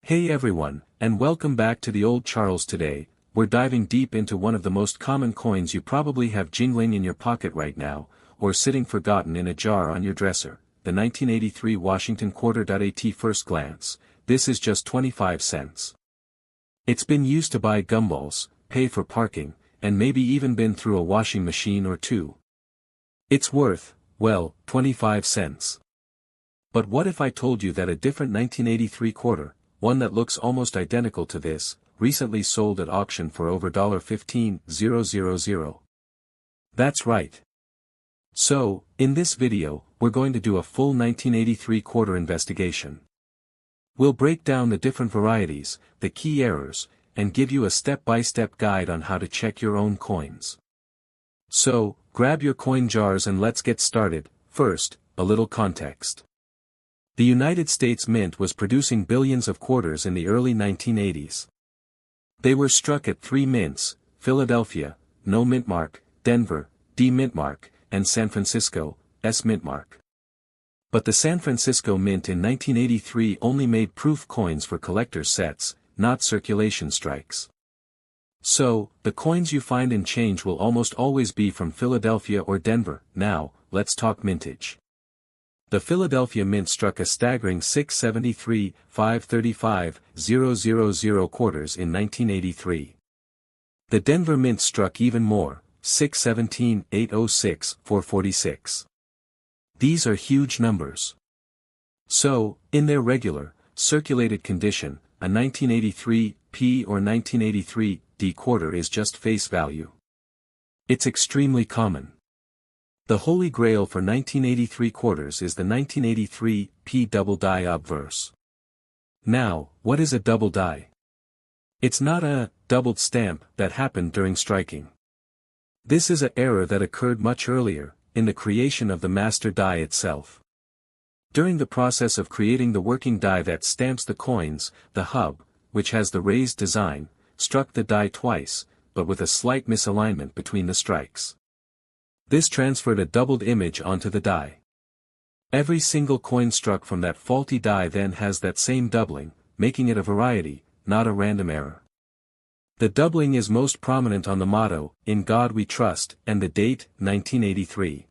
Hey everyone, and welcome back to the Old Charles. Today, we're diving deep into one of the most common coins you probably have jingling in your pocket right now, or sitting forgotten in a jar on your dresser, the 1983 Washington quarter. At first glance, this is just 25 cents. It's been used to buy gumballs, pay for parking, and maybe even been through a washing machine or two. It's worth, well, 25 cents. But what if I told you that a different 1983 quarter, one that looks almost identical to this, recently sold at auction for over $15,000? That's right. So, in this video, we're going to do a full 1983 quarter investigation. We'll break down the different varieties, the key errors, and give you a step-by-step guide on how to check your own coins. So, grab your coin jars and let's get started. First, a little context. The United States Mint was producing billions of quarters in the early 1980s. They were struck at 3 mints: Philadelphia, no mint mark; Denver, D mint mark; and San Francisco, S mint mark. But the San Francisco Mint in 1983 only made proof coins for collector's sets, not circulation strikes. So, the coins you find in change will almost always be from Philadelphia or Denver. Now, let's talk mintage. The Philadelphia Mint struck a staggering 673,535,000 quarters in 1983. The Denver Mint struck even more, 617,806,446. These are huge numbers. So, in their regular, circulated condition, a 1983 P or 1983 D quarter is just face value. It's extremely common. The holy grail for 1983 quarters is the 1983 P double die obverse. Now, what is a double die? It's not a doubled stamp that happened during striking. This is an error that occurred much earlier, in the creation of the master die itself. During the process of creating the working die that stamps the coins, the hub, which has the raised design, struck the die twice, but with a slight misalignment between the strikes. This transferred a doubled image onto the die. Every single coin struck from that faulty die then has that same doubling, making it a variety, not a random error. The doubling is most prominent on the motto, "In God We Trust," and the date, 1983.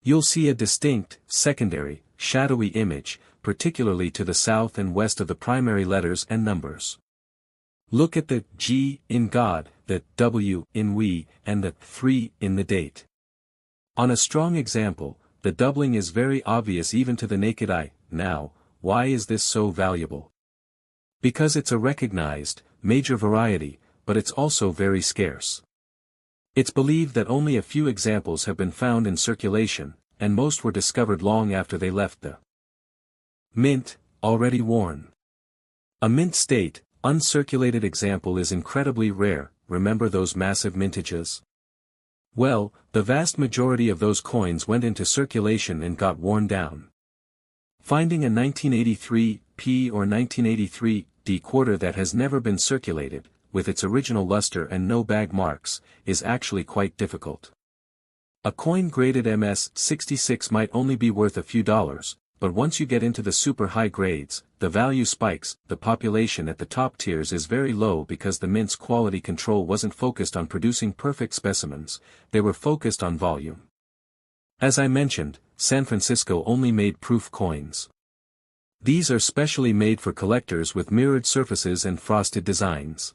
You'll see a distinct, secondary, shadowy image, particularly to the south and west of the primary letters and numbers. Look at the G in God, the W in We, and the 3 in the date. On a strong example, the doubling is very obvious even to the naked eye. Now, why is this so valuable? Because it's a recognized, major variety, but it's also very scarce. It's believed that only a few examples have been found in circulation, and most were discovered long after they left the mint, already worn. A mint state, uncirculated example is incredibly rare. Remember those massive mintages? Well, the vast majority of those coins went into circulation and got worn down. Finding a 1983 P or 1983 D quarter that has never been circulated, with its original luster and no bag marks, is actually quite difficult. A coin graded MS-66 might only be worth a few dollars, but once you get into the super high grades, the value spikes. The population at the top tiers is very low because the mint's quality control wasn't focused on producing perfect specimens, they were focused on volume. As I mentioned, San Francisco only made proof coins. These are specially made for collectors with mirrored surfaces and frosted designs.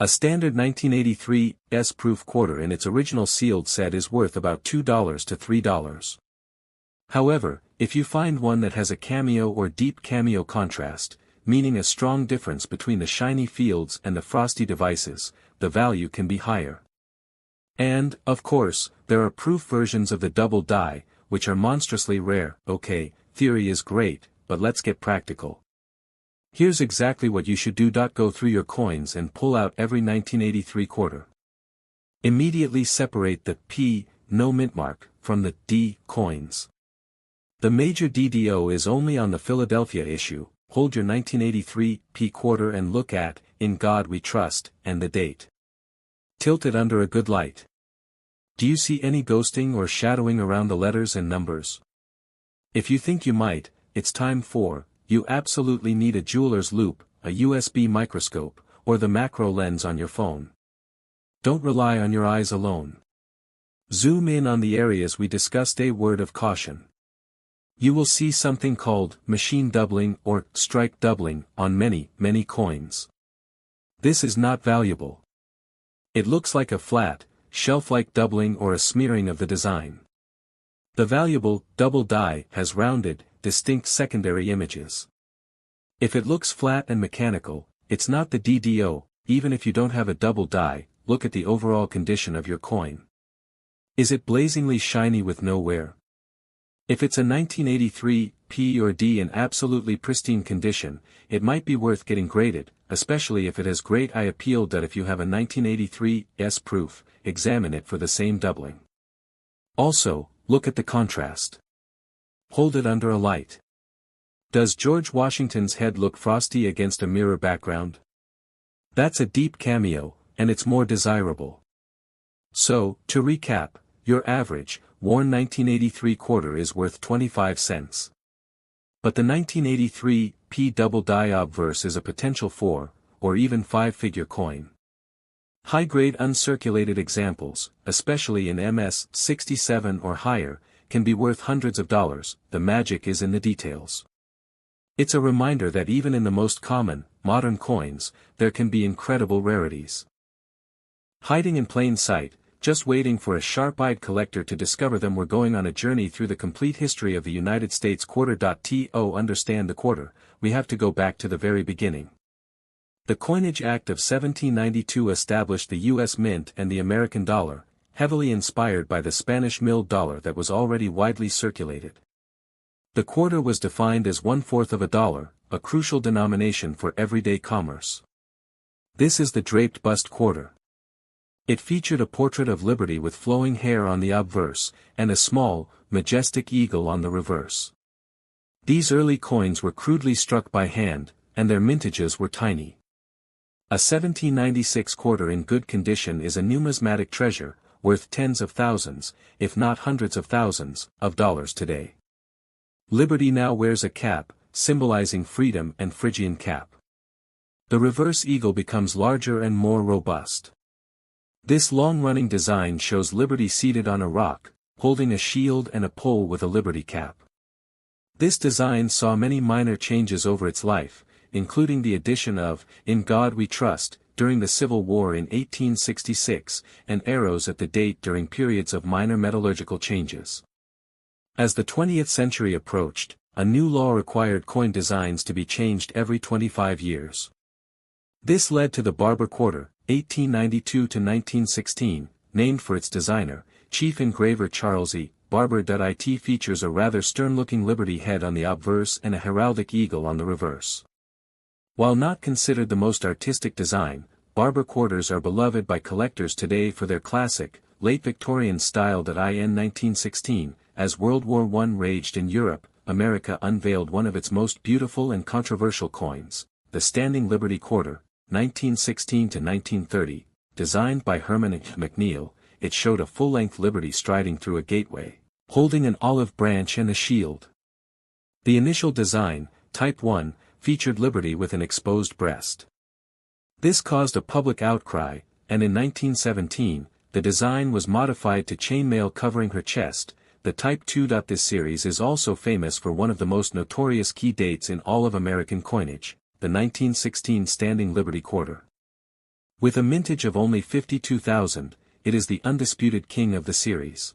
A standard 1983 S-proof quarter in its original sealed set is worth about $2 to $3. However, if you find one that has a cameo or deep cameo contrast, meaning a strong difference between the shiny fields and the frosty devices, the value can be higher. And, of course, there are proof versions of the double die, which are monstrously rare. Okay, theory is great, but let's get practical. Here's exactly what you should do. Go through your coins and pull out every 1983 quarter. Immediately separate the P, no mint mark, from the D coins. The major DDO is only on the Philadelphia issue. Hold your 1983 P quarter and look at "In God We Trust" and the date. Tilt it under a good light. Do you see any ghosting or shadowing around the letters and numbers? If you think you might, it's time for you absolutely need a jeweler's loupe, a USB microscope, or the macro lens on your phone. Don't rely on your eyes alone. Zoom in on the areas we discussed. A word of caution. You will see something called machine doubling or strike doubling on many coins. This is not valuable. It looks like a flat, shelf-like doubling or a smearing of the design. The valuable double die has rounded, distinct secondary images. If it looks flat and mechanical, it's not the DDO. Even if you don't have a double die, look at the overall condition of your coin. Is it blazingly shiny with no wear? If it's a 1983 P or D in absolutely pristine condition, it might be worth getting graded, especially if it has great eye appeal. If you have a 1983 S proof, examine it for the same doubling. Also, look at the contrast. Hold it under a light. Does George Washington's head look frosty against a mirror background? That's a deep cameo, and it's more desirable. So, to recap, your average, worn 1983 quarter is worth 25 cents. But the 1983 P double die obverse is a potential 4, or even 5-figure coin. High-grade uncirculated examples, especially in MS 67 or higher, can be worth hundreds of dollars. The magic is in the details. It's a reminder that even in the most common, modern coins, there can be incredible rarities. Hiding in plain sight, just waiting for a sharp-eyed collector to discover them. We're going on a journey through the complete history of the United States quarter. To understand the quarter, we have to go back to the very beginning. The Coinage Act of 1792 established the U.S. Mint and the American dollar, heavily inspired by the Spanish milled dollar that was already widely circulated. The quarter was defined as 1/4 of a dollar, a crucial denomination for everyday commerce. This is the draped bust quarter. It featured a portrait of Liberty with flowing hair on the obverse, and a small, majestic eagle on the reverse. These early coins were crudely struck by hand, and their mintages were tiny. A 1796 quarter in good condition is a numismatic treasure, worth tens of thousands, if not hundreds of thousands, of dollars today. Liberty now wears a cap, symbolizing freedom and Phrygian cap. The reverse eagle becomes larger and more robust. This long-running design shows Liberty seated on a rock, holding a shield and a pole with a Liberty cap. This design saw many minor changes over its life, including the addition of "In God We Trust" during the Civil War in 1866, and arrows at the date during periods of minor metallurgical changes. As the 20th century approached, a new law required coin designs to be changed every 25 years. This led to the Barber Quarter, 1892 to 1916, named for its designer, Chief Engraver Charles E. Barber. It features a rather stern-looking Liberty head on the obverse and a heraldic eagle on the reverse. While not considered the most artistic design, Barber quarters are beloved by collectors today for their classic, late Victorian style. In 1916, as World War I raged in Europe, America unveiled one of its most beautiful and controversial coins, the Standing Liberty Quarter, 1916 to 1930, designed by Herman McNeil. It showed a full-length Liberty striding through a gateway, holding an olive branch and a shield. The initial design, Type 1, featured Liberty with an exposed breast. This caused a public outcry, and in 1917, the design was modified to chainmail covering her chest. The Type 2. This series is also famous for one of the most notorious key dates in all of American coinage, the 1916 Standing Liberty Quarter. With a mintage of only 52,000, it is the undisputed king of the series.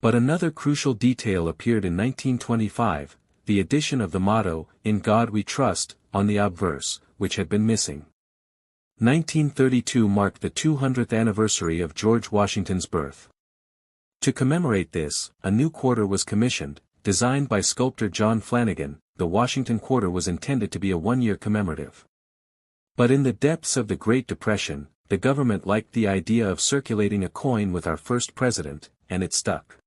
But another crucial detail appeared in 1925, the addition of the motto, "In God We Trust," on the obverse, which had been missing. 1932 marked the 200th anniversary of George Washington's birth. To commemorate this, a new quarter was commissioned, designed by sculptor John Flanagan. The Washington quarter was intended to be a one-year commemorative. But in the depths of the Great Depression, the government liked the idea of circulating a coin with our first president, and it stuck.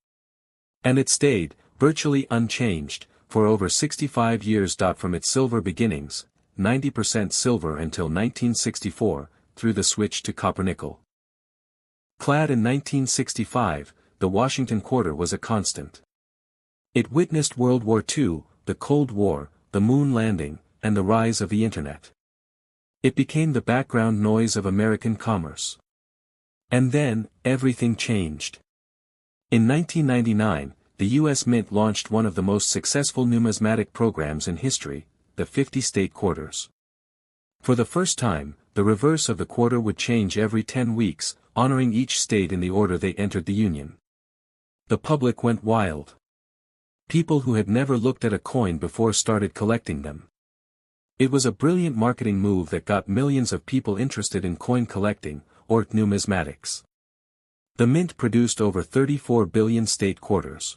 And it stayed, virtually unchanged, for over 65 years. From its silver beginnings, 90% silver until 1964, through the switch to copper-nickel. Clad in 1965, the Washington quarter was a constant. It witnessed World War II, the Cold War, the moon landing, and the rise of the internet. It became the background noise of American commerce. And then, everything changed. In 1999, the U.S. Mint launched one of the most successful numismatic programs in history, the 50-state quarters. For the first time, the reverse of the quarter would change every 10 weeks, honoring each state in the order they entered the Union. The public went wild. People who had never looked at a coin before started collecting them. It was a brilliant marketing move that got millions of people interested in coin collecting, or numismatics. The Mint produced over 34 billion state quarters.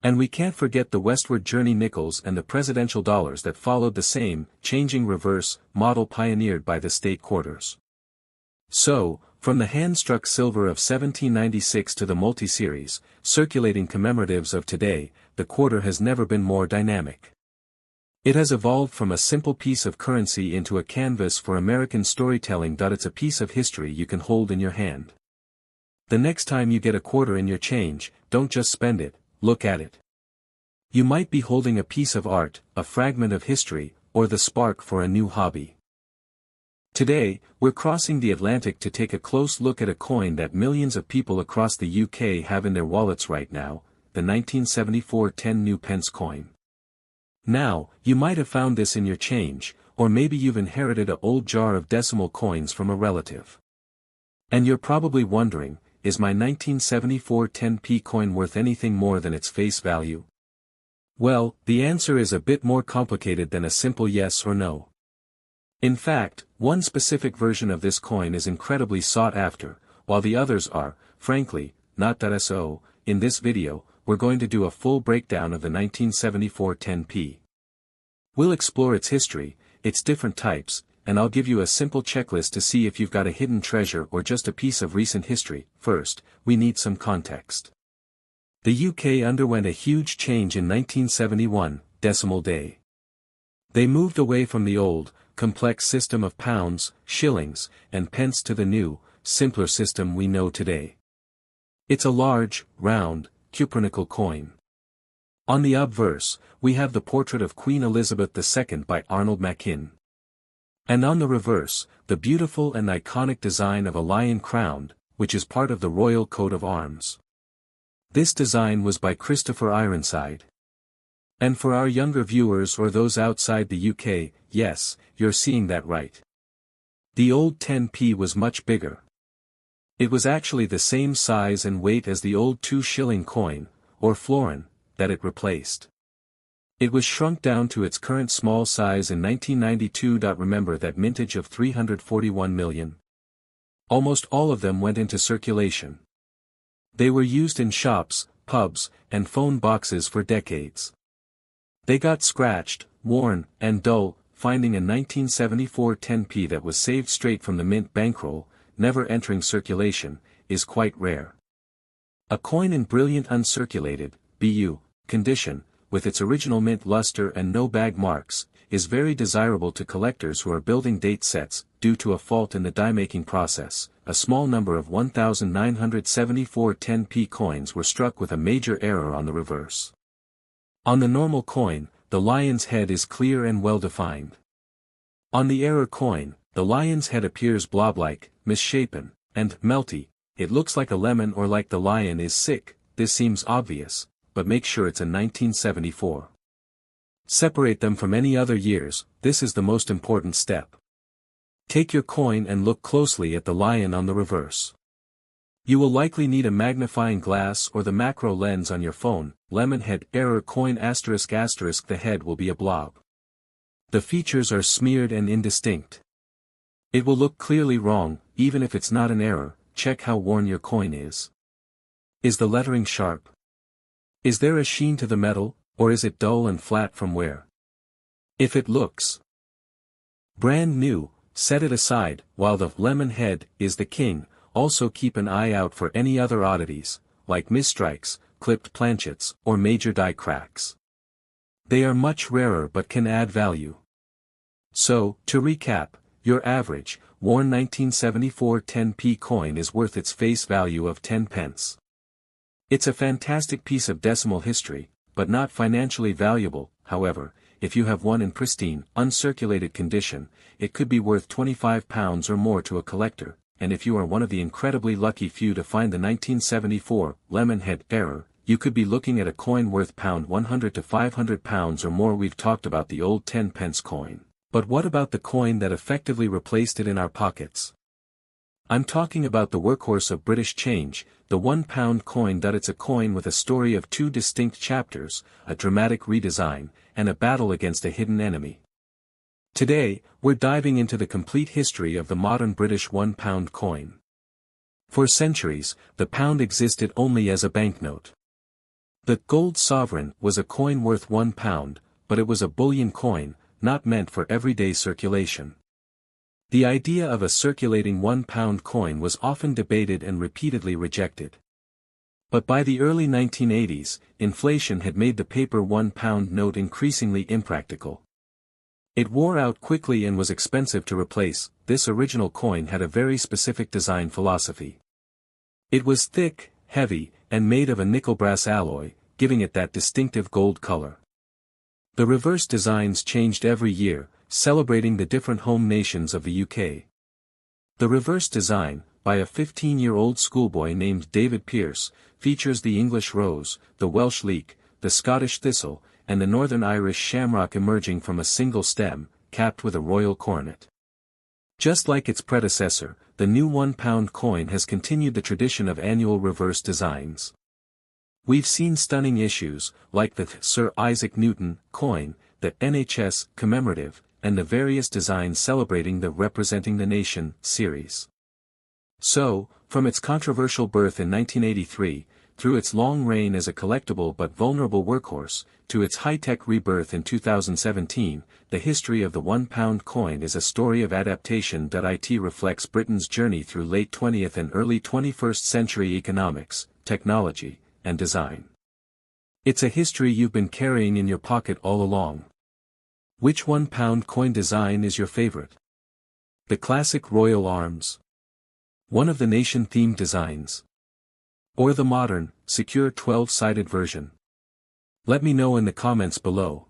And we can't forget the westward journey nickels and the presidential dollars that followed the same, changing reverse, model pioneered by the state quarters. So, from the hand-struck silver of 1796 to the multi-series, circulating commemoratives of today, the quarter has never been more dynamic. It has evolved from a simple piece of currency into a canvas for American storytelling. It's a piece of history you can hold in your hand. The next time you get a quarter in your change, don't just spend it, look at it. You might be holding a piece of art, a fragment of history, or the spark for a new hobby. Today, we're crossing the Atlantic to take a close look at a coin that millions of people across the UK have in their wallets right now, the 1974 10 new pence coin. Now, you might have found this in your change, or maybe you've inherited an old jar of decimal coins from a relative. And you're probably wondering, is my 1974 10p coin worth anything more than its face value? Well, the answer is a bit more complicated than a simple yes or no. In fact, one specific version of this coin is incredibly sought after, while the others are, frankly, not so. In this video, we're going to do a full breakdown of the 1974 10p. We'll explore its history, its different types, and I'll give you a simple checklist to see if you've got a hidden treasure or just a piece of recent history. First, we need some context. The UK underwent a huge change in 1971, Decimal Day. They moved away from the old, complex system of pounds, shillings, and pence to the new, simpler system we know today. It's a large, round, cupronickel coin. On the obverse, we have the portrait of Queen Elizabeth II by Arnold Machin. And on the reverse, the beautiful and iconic design of a lion crowned, which is part of the royal coat of arms. This design was by Christopher Ironside. And for our younger viewers or those outside the UK, yes, you're seeing that right. The old 10p was much bigger. It was actually the same size and weight as the old 2-shilling coin, or florin, that it replaced. It was shrunk down to its current small size in 1992. Remember that mintage of 341 million? Almost all of them went into circulation. They were used in shops, pubs, and phone boxes for decades. They got scratched, worn, and dull. Finding a 1974 10p that was saved straight from the mint bankroll, never entering circulation, is quite rare. A coin in brilliant uncirculated, BU, condition, with its original mint luster and no bag marks, is very desirable to collectors who are building date sets. Due to a fault in the die-making process, a small number of 1974 10p coins were struck with a major error on the reverse. On the normal coin, the lion's head is clear and well-defined. On the error coin, the lion's head appears blob-like, misshapen, and melty. It looks like a lemon or like the lion is sick. This seems obvious, but make sure it's a 1974. Separate them from any other years. This is the most important step. Take your coin and look closely at the lion on the reverse. You will likely need a magnifying glass or the macro lens on your phone. Lemon head, error coin ***, the head will be a blob. The features are smeared and indistinct. It will look clearly wrong, even if it's not an error. Check how worn your coin is. Is the lettering sharp? Is there a sheen to the metal, or is it dull and flat from wear? If it looks brand new, set it aside. While the lemon head is the king, also keep an eye out for any other oddities, like misstrikes, clipped planchets, or major die cracks. They are much rarer but can add value. So, to recap, your average, worn 1974 10p coin is worth its face value of 10 pence. It's a fantastic piece of decimal history, but not financially valuable. However, if you have one in pristine, uncirculated condition, it could be worth £25 or more to a collector, and if you are one of the incredibly lucky few to find the 1974 Lemonhead error, you could be looking at a coin worth £100 to £500 or more. We've talked about the old 10-pence coin. But what about the coin that effectively replaced it in our pockets? I'm talking about the workhorse of British change, the £1 coin. It's a coin with a story of two distinct chapters, a dramatic redesign, and a battle against a hidden enemy. Today, we're diving into the complete history of the modern British £1 coin. For centuries, the pound existed only as a banknote. The gold sovereign was a coin worth £1, but it was a bullion coin, not meant for everyday circulation. The idea of a circulating £1 coin was often debated and repeatedly rejected. But by the early 1980s, inflation had made the paper £1 note increasingly impractical. It wore out quickly and was expensive to replace. This original coin had a very specific design philosophy. It was thick, heavy, and made of a nickel-brass alloy, giving it that distinctive gold color. The reverse designs changed every year, celebrating the different home nations of the UK. The reverse design, by a 15-year-old schoolboy named David Pearce, features the English rose, the Welsh leek, the Scottish thistle, and the Northern Irish shamrock emerging from a single stem, capped with a royal coronet. Just like its predecessor, the new £1 coin has continued the tradition of annual reverse designs. We've seen stunning issues, like the Sir Isaac Newton coin, the NHS commemorative, and the various designs celebrating the Representing the Nation series. So, from its controversial birth in 1983, through its long reign as a collectible but vulnerable workhorse, to its high-tech rebirth in 2017, the history of the £1 coin is a story of adaptation. It reflects Britain's journey through late 20th and early 21st century economics, technology, and design. It's a history you've been carrying in your pocket all along. Which £1 coin design is your favorite? The classic royal arms? One of the nation-themed designs? Or the modern, secure 12-sided version? Let me know in the comments below.